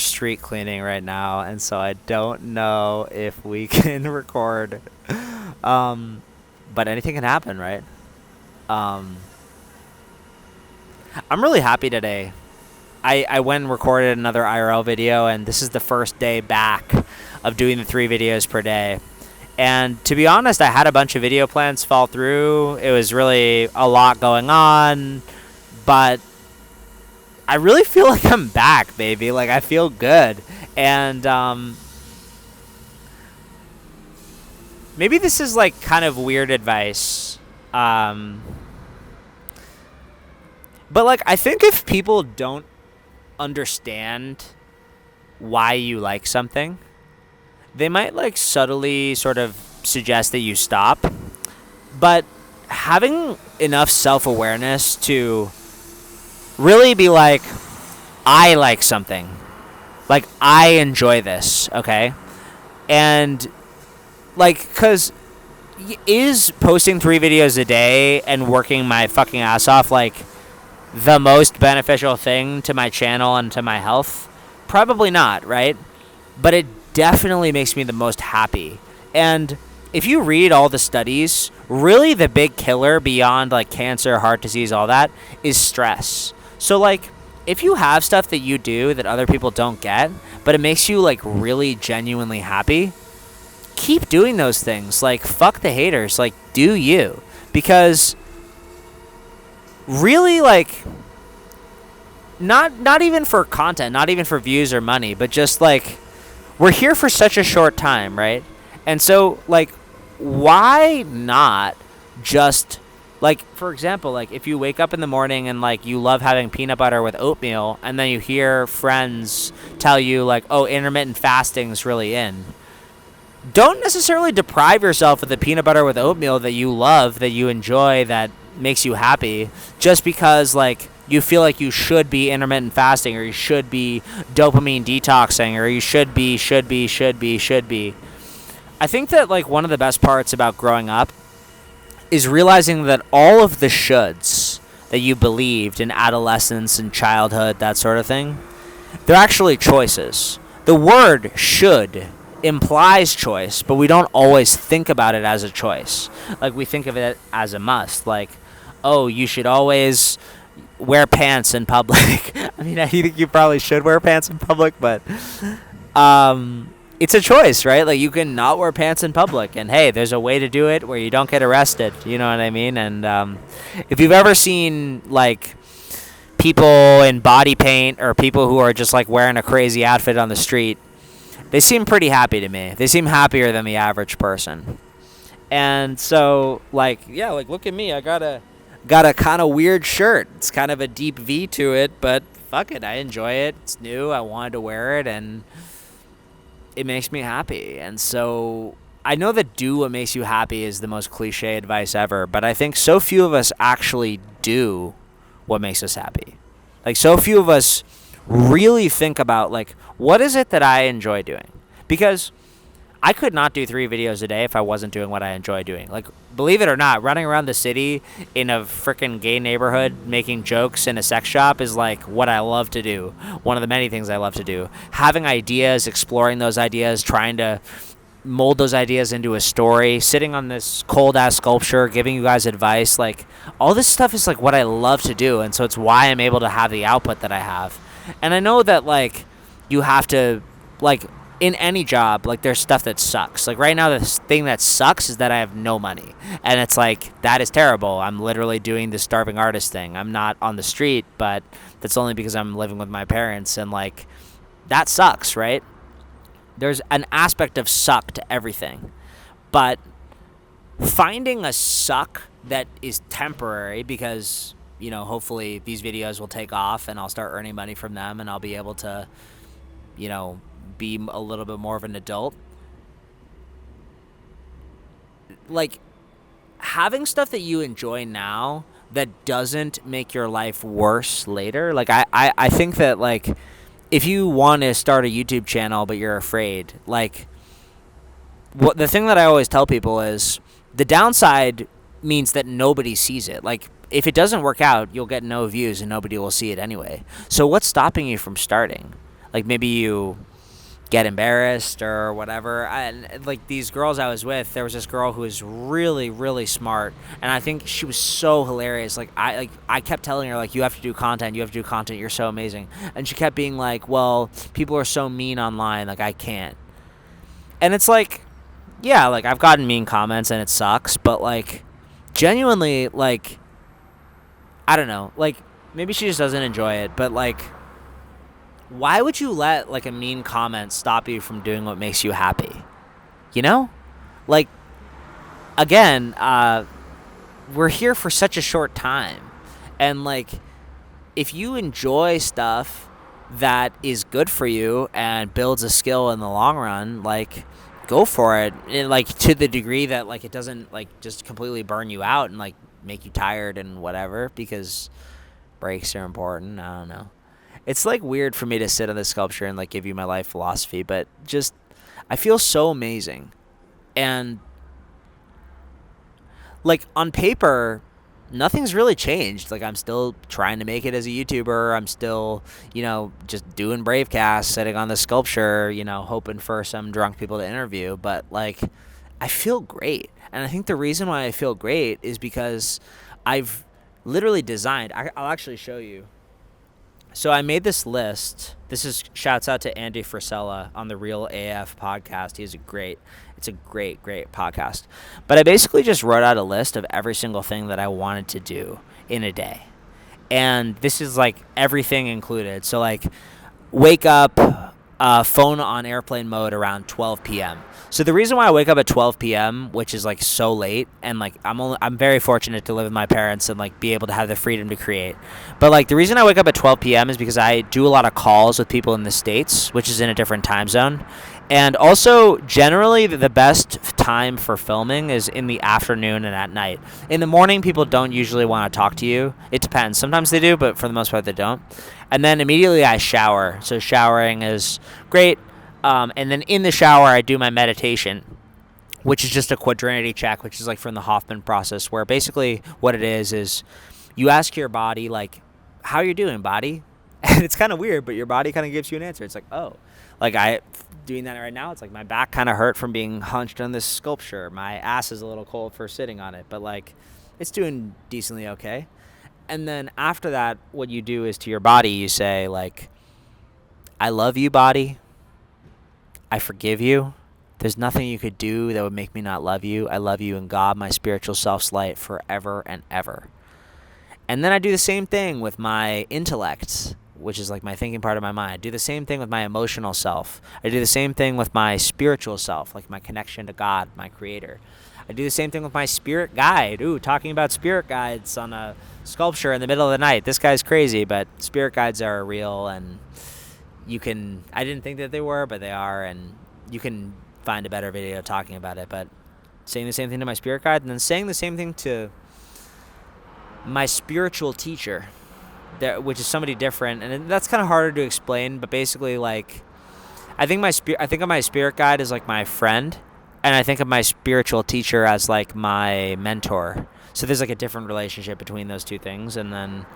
street cleaning right now, and so I don't know if we can record. Um, but anything can happen, right? Um, I'm really happy today. I went and recorded another IRL video, and this is the first day back of doing the 3 videos per day. And to be honest, I had a bunch of video plans fall through. It was really a lot going on, but I really feel like I'm back, baby. Like, I feel good. And maybe this is like kind of weird advice. But like, I think if people don't understand why you like something, they might like subtly sort of suggest that you stop. But having enough self-awareness to really be like, I like something, like I enjoy this, okay? And like, cause is posting 3 videos a day and working my fucking ass off like the most beneficial thing to my channel and to my health? Probably not, right? But it definitely makes me the most happy. And if you read all the studies, really the big killer beyond like cancer, heart disease, all that is stress. So like, if you have stuff that you do that other people don't get, but it makes you like really genuinely happy, keep doing those things. Like, fuck the haters. Like, do you. Because really, like, not even for content, not even for views or money, but just like, we're here for such a short time, right? And so like, why not just like, for example, like if you wake up in the morning and like you love having peanut butter with oatmeal, and then you hear friends tell you like, oh, intermittent fasting's really in, don't necessarily deprive yourself of the peanut butter with oatmeal that you love, that you enjoy, that makes you happy, just because like you feel like you should be intermittent fasting, or you should be dopamine detoxing, or you should be. I think that like one of the best parts about growing up is realizing that all of the shoulds that you believed in adolescence and childhood, that sort of thing, they're actually choices. The word should implies choice, but we don't always think about it as a choice. Like, we think of it as a must. Like, oh, you should always wear pants in public. I mean, I think you probably should wear pants in public, but it's a choice, right? Like, you can not wear pants in public, and hey, there's a way to do it where you don't get arrested. You know what I mean? And if you've ever seen like people in body paint, or people who are just like wearing a crazy outfit on the street, they seem pretty happy to me. They seem happier than the average person. And so, like, yeah, like, look at me. I got a kind of weird shirt. It's kind of a deep V to it, but fuck it. I enjoy it. It's new. I wanted to wear it, and it makes me happy. And so I know that do what makes you happy is the most cliche advice ever, but I think so few of us actually do what makes us happy. Like, so few of us really think about, like, what is it that I enjoy doing? Because I could not do 3 videos a day if I wasn't doing what I enjoy doing. Like, believe it or not, running around the city in a freaking gay neighborhood making jokes in a sex shop is like what I love to do. One of the many things I love to do. Having ideas, exploring those ideas, trying to mold those ideas into a story, sitting on this cold ass sculpture, giving you guys advice, like, all this stuff is like what I love to do. And so it's why I'm able to have the output that I have. And I know that like you have to, like, in any job, like, there's stuff that sucks. Like, right now, the thing that sucks is that I have no money. And it's like, that is terrible. I'm literally doing the starving artist thing. I'm not on the street, but that's only because I'm living with my parents. And, like, that sucks, right? There's an aspect of suck to everything. But finding a suck that is temporary, because, you know, hopefully these videos will take off and I'll start earning money from them, and I'll be able to, you know, be a little bit more of an adult. Like, having stuff that you enjoy now that doesn't make your life worse later. Like, I think that, like, if you want to start a YouTube channel but you're afraid, like, what the thing that I always tell people is the downside means that nobody sees it. Like, if it doesn't work out, you'll get no views and nobody will see it anyway. So what's stopping you from starting? Like maybe you get embarrassed or whatever. And like these girls I was with, there was this girl who was really, really smart, and I think she was so hilarious. I kept telling her, like, you have to do content, you're so amazing. And she kept being like, well, people are so mean online, like I can't. And it's like, yeah, like I've gotten mean comments and it sucks, but like genuinely, like, I don't know, like maybe she just doesn't enjoy it, but like, why would you let like a mean comment stop you from doing what makes you happy? You know? Like, again, we're here for such a short time. And like, if you enjoy stuff that is good for you and builds a skill in the long run, like, go for it. And, like, to the degree that like it doesn't like just completely burn you out and like make you tired and whatever, because breaks are important. I don't know. It's like weird for me to sit on this sculpture and like give you my life philosophy, but just I feel so amazing. And like on paper, nothing's really changed. Like I'm still trying to make it as a YouTuber. I'm still, just doing bravecast, sitting on the sculpture, hoping for some drunk people to interview, but like I feel great. And I think the reason why I feel great is because I've literally designed, I'll actually show you. So I made this list. This is shouts out to Andy Frisella on the Real AF podcast. It's a great podcast. But I basically just wrote out a list of every single thing that I wanted to do in a day. And this is like everything included. So like wake up, phone on airplane mode around 12 p.m. So the reason why I wake up at 12 p.m., which is like so late, and like I'm very fortunate to live with my parents and like be able to have the freedom to create. But like the reason I wake up at 12 p.m. is because I do a lot of calls with people in the States, which is in a different time zone. And also, generally, the best time for filming is in the afternoon and at night. In the morning, people don't usually want to talk to you. It depends. Sometimes they do, but for the most part, they don't. And then immediately I shower. So showering is great. And then in the shower, I do my meditation, which is just a quadrinity check, which is like from the Hoffman process, where basically what it is you ask your body, like, how you doing, body? And it's kind of weird, but your body kind of gives you an answer. It's like, oh, like doing that right now, it's like my back kind of hurt from being hunched on this sculpture. My ass is a little cold for sitting on it, but like it's doing decently okay. And then after that, what you do is to your body, you say like, I love you, body. I forgive you. There's nothing you could do that would make me not love you. I love you in God, my spiritual self's light, forever and ever. And then I do the same thing with my intellect, which is like my thinking part of my mind. I do the same thing with my emotional self. I do the same thing with my spiritual self, like my connection to God, my creator. I do the same thing with my spirit guide. Ooh, talking about spirit guides on a sculpture in the middle of the night. This guy's crazy, but spirit guides are real, and I didn't think that they were, but they are, and you can find a better video talking about it. But saying the same thing to my spirit guide, and then saying the same thing to my spiritual teacher, which is somebody different, and that's kind of harder to explain. But basically, like, I think of my spirit guide as like my friend, and I think of my spiritual teacher as like my mentor. So there's like a different relationship between those two things, and then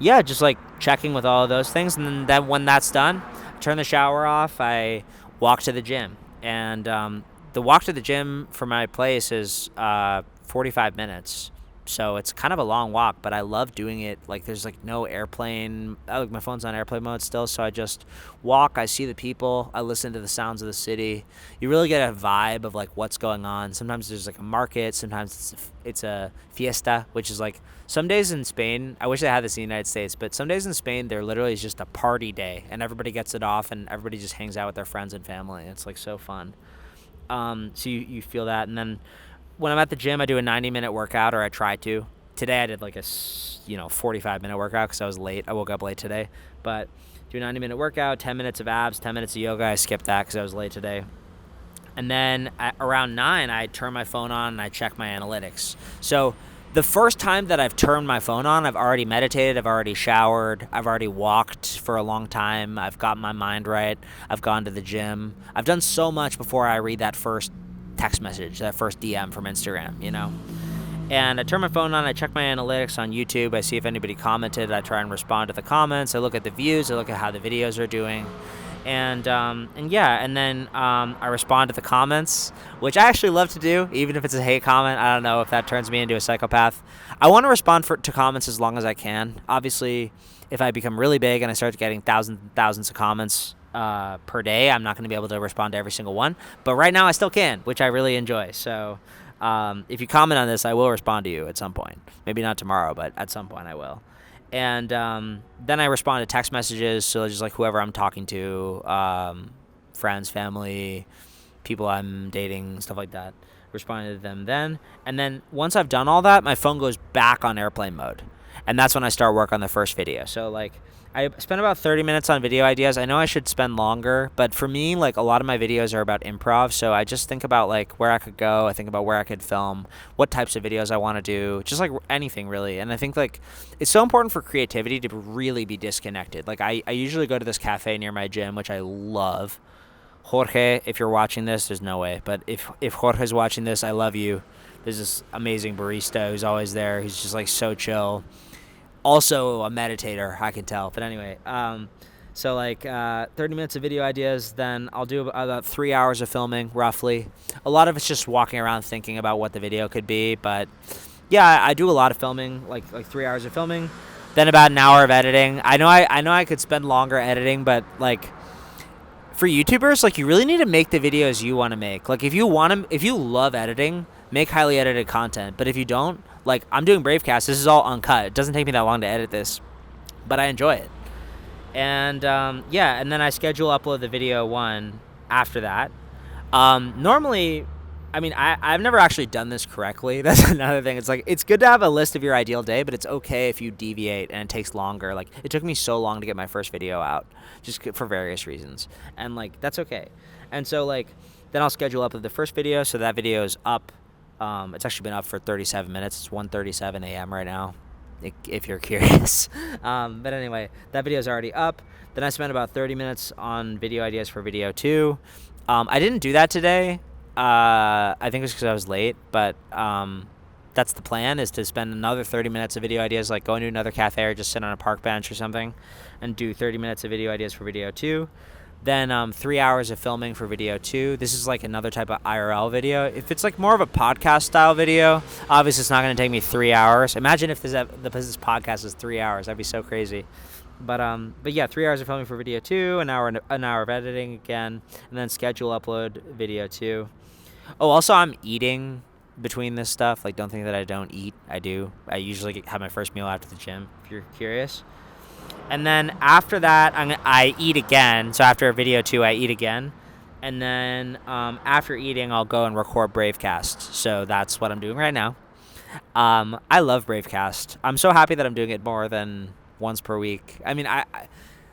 yeah, just like checking with all of those things, and then when that's done, I turn the shower off. I walk to the gym, and the walk to the gym from my place is 45 minutes. So it's kind of a long walk, but I love doing it. Like there's like no airplane. Like my phone's on airplane mode still, so I just walk. I see the people. I listen to the sounds of the city. You really get a vibe of like what's going on. Sometimes there's like a market. Sometimes it's a fiesta, which is like some days in Spain. I wish I had this in the United States, but some days in Spain they're literally just a party day, and everybody gets it off, and everybody just hangs out with their friends and family. It's like so fun. So you feel that, and then when I'm at the gym, I do a 90-minute workout, or I try to. Today I did like a 45-minute workout because I was late. I woke up late today. But do a 90-minute workout, 10 minutes of abs, 10 minutes of yoga. I skipped that because I was late today. And then around 9, I turn my phone on and I check my analytics. So the first time that I've turned my phone on, I've already meditated, I've already showered, I've already walked for a long time, I've got my mind right, I've gone to the gym. I've done so much before I read that first text message, that first DM from Instagram, And I turn my phone on, I check my analytics on YouTube, I see if anybody commented, I try and respond to the comments, I look at the views, I look at how the videos are doing, And yeah, and then I respond to the comments, which I actually love to do, even if it's a hate comment. I don't know if that turns me into a psychopath. I want to respond to comments as long as I can. Obviously, if I become really big and I start getting thousands and thousands of comments per day, I'm not going to be able to respond to every single one. But right now, I still can, which I really enjoy. So if you comment on this, I will respond to you at some point. Maybe not tomorrow, but at some point I will. And then I respond to text messages, so just like whoever I'm talking to, friends, family, people I'm dating, stuff like that. Responding to them then. And then once I've done all that, my phone goes back on airplane mode. And that's when I start work on the first video. So like I spent about 30 minutes on video ideas. I know I should spend longer, but for me, like a lot of my videos are about improv. So I just think about like where I could go. I think about where I could film, what types of videos I want to do, just like anything really. And I think like it's so important for creativity to really be disconnected. Like I usually go to this cafe near my gym, which I love. Jorge, if you're watching this, there's no way. But if Jorge's watching this, I love you. There's this amazing barista who's always there. He's just like so chill. Also a meditator, I can tell. But anyway, so like 30 minutes of video ideas, then I'll do about 3 hours of filming, roughly. A lot of it's just walking around thinking about what the video could be. But yeah, I do a lot of filming, like 3 hours of filming. Then about an hour of editing. I know I could spend longer editing, but like for YouTubers, like you really need to make the videos you want to make. Like if you love editing, make highly edited content. But if you don't, like I'm doing bravecast, this is all uncut. It doesn't take me that long to edit this, but I enjoy it. And yeah, and then I schedule upload the video one after that. Normally, I mean, I've never actually done this correctly. That's another thing. It's like, it's good to have a list of your ideal day, but it's okay if you deviate and it takes longer. Like, it took me so long to get my first video out, just for various reasons. And, like, that's okay. And so, like, then I'll schedule up the first video, so that video is up. It's actually been up for 37 minutes. It's 1:37 a.m. right now, if you're curious. But anyway, that video is already up. Then I spent about 30 minutes on video ideas for video 2. I didn't do that today. I think it was because I was late, but that's the plan, is to spend another 30 minutes of video ideas, like go into another cafe or just sit on a park bench or something and do 30 minutes of video ideas for video 2. Then 3 hours of filming for video 2. This is like another type of IRL video. If it's like more of a podcast style video, obviously it's not going to take me 3 hours. Imagine if this podcast is 3 hours. That'd be so crazy. But yeah, 3 hours of filming for video 2, an hour of editing again, and then schedule upload video 2. Oh, also I'm eating between this stuff. Like, don't think that I don't eat. I do. I usually have my first meal after the gym, if you're curious. And then after that, I eat again. So after video 2, I eat again. And then after eating, I'll go and record bravecast. So that's what I'm doing right now. I love bravecast. I'm so happy that I'm doing it more than once per week. I mean,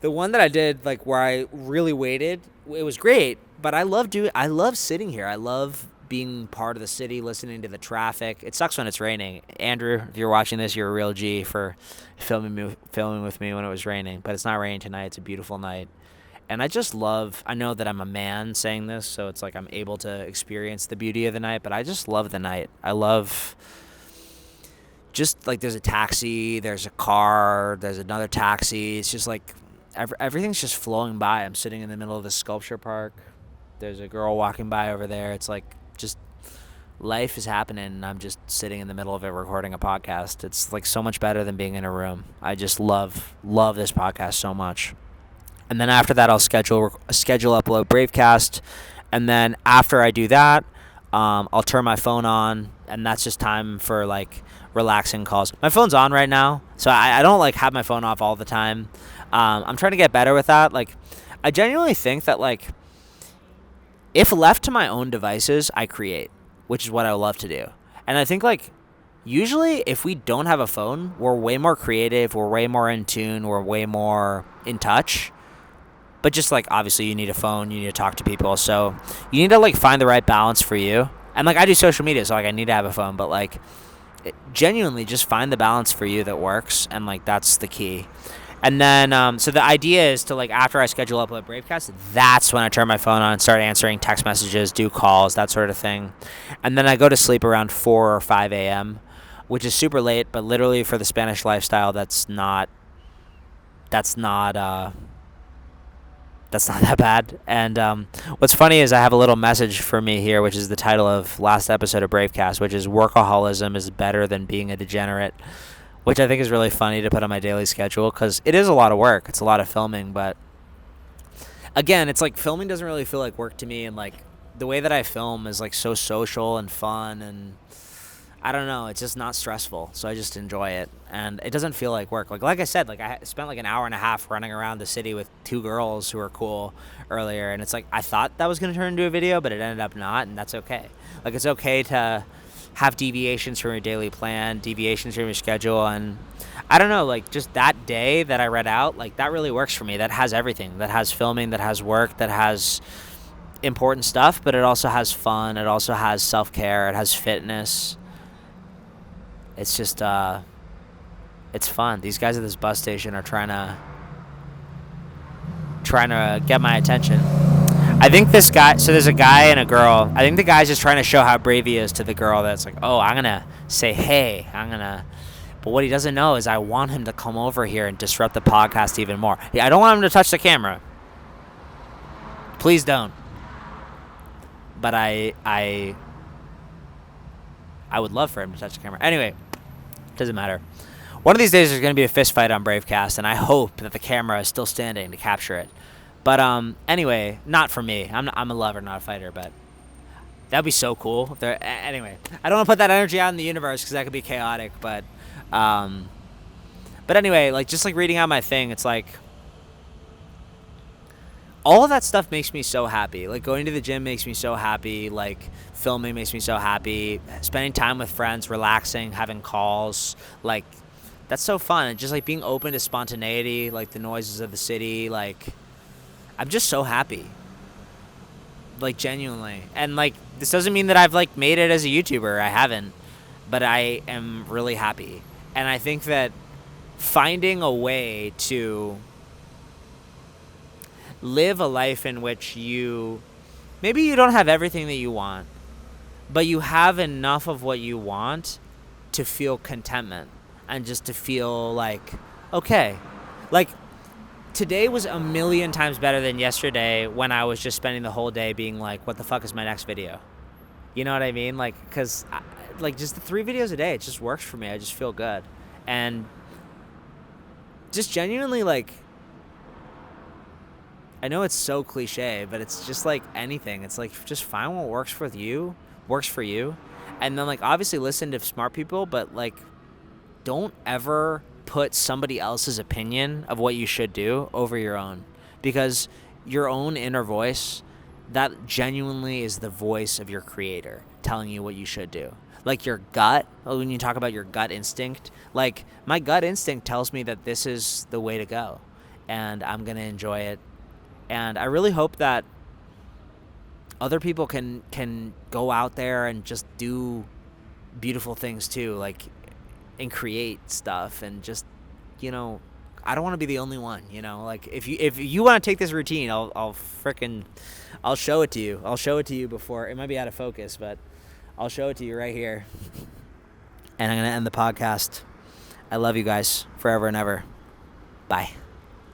the one that I did, like, where I really waited, it was great. But I love sitting here. I love being part of the city, listening to the traffic. It sucks when it's raining. Andrew, if you're watching this, you're a real G for filming with me when it was raining. But it's not raining tonight. It's a beautiful night. And I know that I'm a man saying this, so it's like I'm able to experience the beauty of the night, but I just love the night. I love just, like, there's a taxi, there's a car, there's another taxi. It's just like everything's just flowing by. I'm sitting in the middle of the sculpture park. There's a girl walking by over there. It's like, just life is happening, and I'm just sitting in the middle of it recording a podcast. It's like so much better than being in a room. I just love this podcast so much. And then after that, I'll schedule upload bravecast, and then after I do that, I'll turn my phone on, and that's just time for, like, relaxing calls. My phone's on right now, so I don't, like, have my phone off all the time. I'm trying to get better with that. Like, I genuinely think that, like, if left to my own devices, I create, which is what I love to do. And I think, like, usually if we don't have a phone, we're way more creative, we're way more in tune, we're way more in touch. But just, like, obviously you need a phone, you need to talk to people, so you need to, like, find the right balance for you. And, like, I do social media, so, like, I need to have a phone, but, like, genuinely just find the balance for you that works, and, like, that's the key. And then, so the idea is to, like, after I schedule upload bravecast, that's when I turn my phone on and start answering text messages, do calls, that sort of thing. And then I go to sleep around 4 or 5 a.m., which is super late, but literally for the Spanish lifestyle, that's not That's not that bad. And what's funny is I have a little message for me here, which is the title of last episode of Bravecast, which is "Workaholism is better than being a degenerate," which I think is really funny to put on my daily schedule because it is a lot of work. It's a lot of filming, but again, it's like filming doesn't really feel like work to me, and like the way that I film is like so social and fun, and I don't know, it's just not stressful, so I just enjoy it, and it doesn't feel like work. Like I said, like I spent like an hour and a half running around the city with two girls who are cool earlier, and it's like I thought that was going to turn into a video, but it ended up not, and that's okay. Like it's okay to have deviations from your daily plan, deviations from your schedule, and I don't know, like just that day that I read out, like that really works for me. That has everything. That has filming, that has work, that has important stuff, but it also has fun, it also has self-care, it has fitness. It's just, it's fun. These guys at this bus station are trying to get my attention. I think this guy, so there's a guy and a girl. I think the guy's just trying to show how brave he is to the girl that's like, oh, I'm going to say, hey, but what he doesn't know is I want him to come over here and disrupt the podcast even more. Yeah, I don't want him to touch the camera. Please don't. But I would love for him to touch the camera. Anyway. Doesn't matter. One of these days there's going to be a fist fight on Bravecast, and I hope that the camera is still standing to capture it. But anyway, not for me. I'm a lover, not a fighter, but that'd be so cool. Anyway, I don't want to put that energy out in the universe because that could be chaotic. But anyway, like just like reading out my thing, it's like all of that stuff makes me so happy. Like going to the gym makes me so happy. Like filming makes me so happy. Spending time with friends, relaxing, having calls, like that's so fun. And just like being open to spontaneity, like the noises of the city, like I'm just so happy. Like genuinely. And like this doesn't mean that I've like made it as a YouTuber. I haven't. But I am really happy. And I think that finding a way to live a life in which maybe you don't have everything that you want, but you have enough of what you want to feel contentment and just to feel like, okay, like today was a million times better than yesterday when I was just spending the whole day being like, what the fuck is my next video? You know what I mean? Like, because like just the 3 videos a day, it just works for me. I just feel good. And just genuinely like, I know it's so cliche, but it's just like anything. It's like just find what works for you, and then like obviously listen to smart people, but like don't ever put somebody else's opinion of what you should do over your own, because your own inner voice, that genuinely is the voice of your creator telling you what you should do. Like your gut, when you talk about your gut instinct, like my gut instinct tells me that this is the way to go and I'm going to enjoy it. And I really hope that other people can go out there and just do beautiful things too, like, and create stuff, and just, you know, I don't want to be the only one, you know, like if you want to take this routine, I'll show it to you. I'll show it to you before it might be out of focus, but I'll show it to you right here. And I'm going to end the podcast. I love you guys forever and ever. Bye.